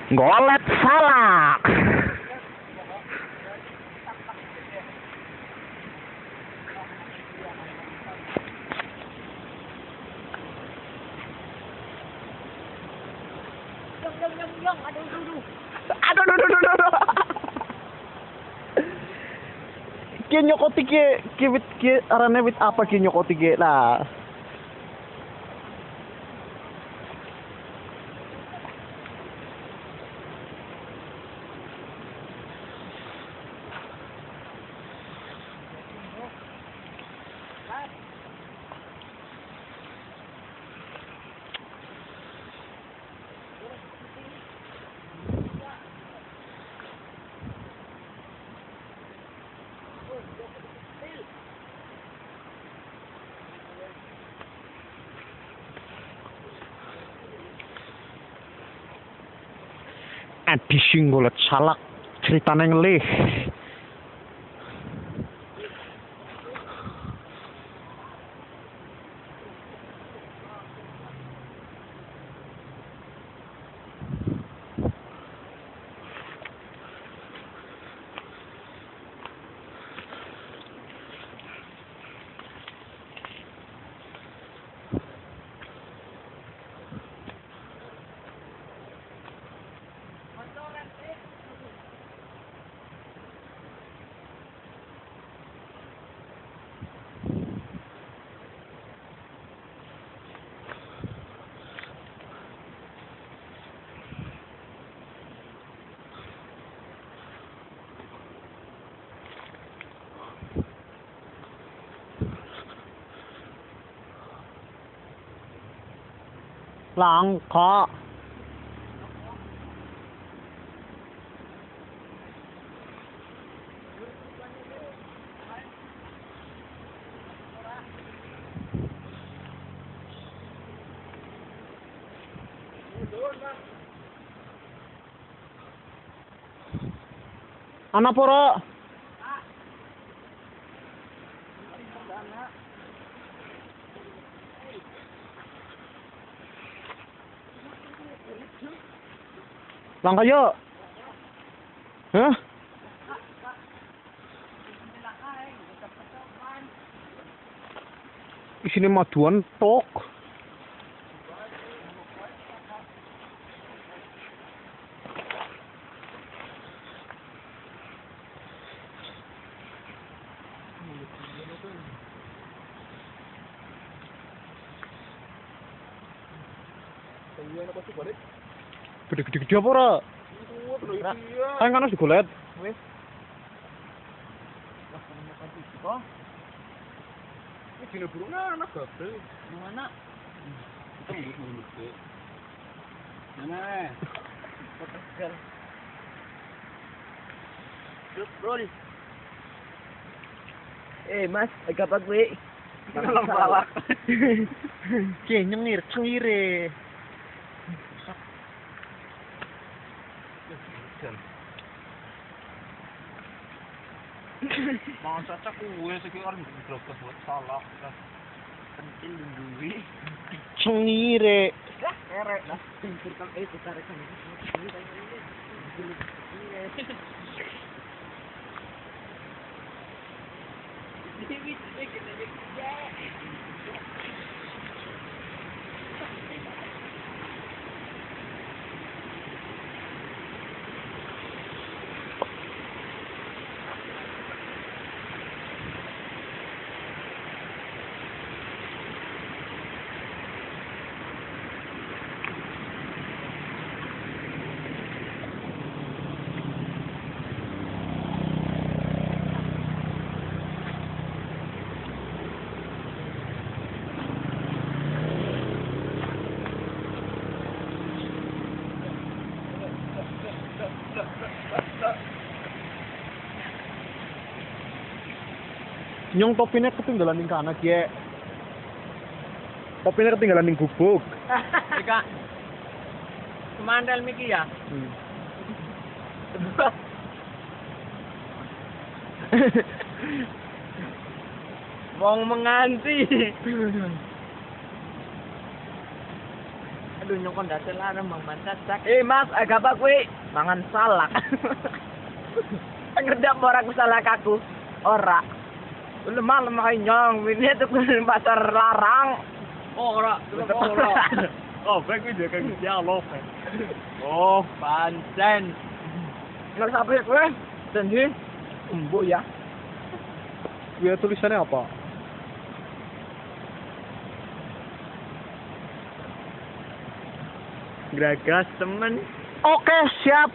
Golet salak. Yang, aduh. Aduh. Ki nyokoti ki wit ki arane wit apa ki nyokoti ki lah. Edisi Golet salak ceritane ngelih. Langka. Anak pura. Langka yuk. Hah? Isine maduan tok. Gede-gede apa ora? Kan kan harus digolet. Wes. Ini dino burung anak gagal. Mana? Kita mulut deh. Mana? Tegal. Roll. Mas, agak apa gue? Dalam balak. Nyengir, cengire. Masa cak kue sekitar berapa buat salah kan? Penting dulu. Cengire. Erek lah. Pinggir kan itu tarik kan. Nyong topinya ketinggalan ning kana ki. Topinya ketinggalan ning gubuk. Ika. Kemandal miki ya? Wong menganti. dunyong ko dati lang mang mansasak. Eh mas, aga ba ko mangan salak. Ang ganda mo ra ko salak ako. Ora. Lemah kayo nyong, minit ko ng pasar larang. Ora, ora. Oh, back with you, kan dia lof. Oh, Pansen. Nagsabi ko eh. Sanhin. Umbo ya. Kuya, tulisannya apa? Gragas temen. Oke, siap.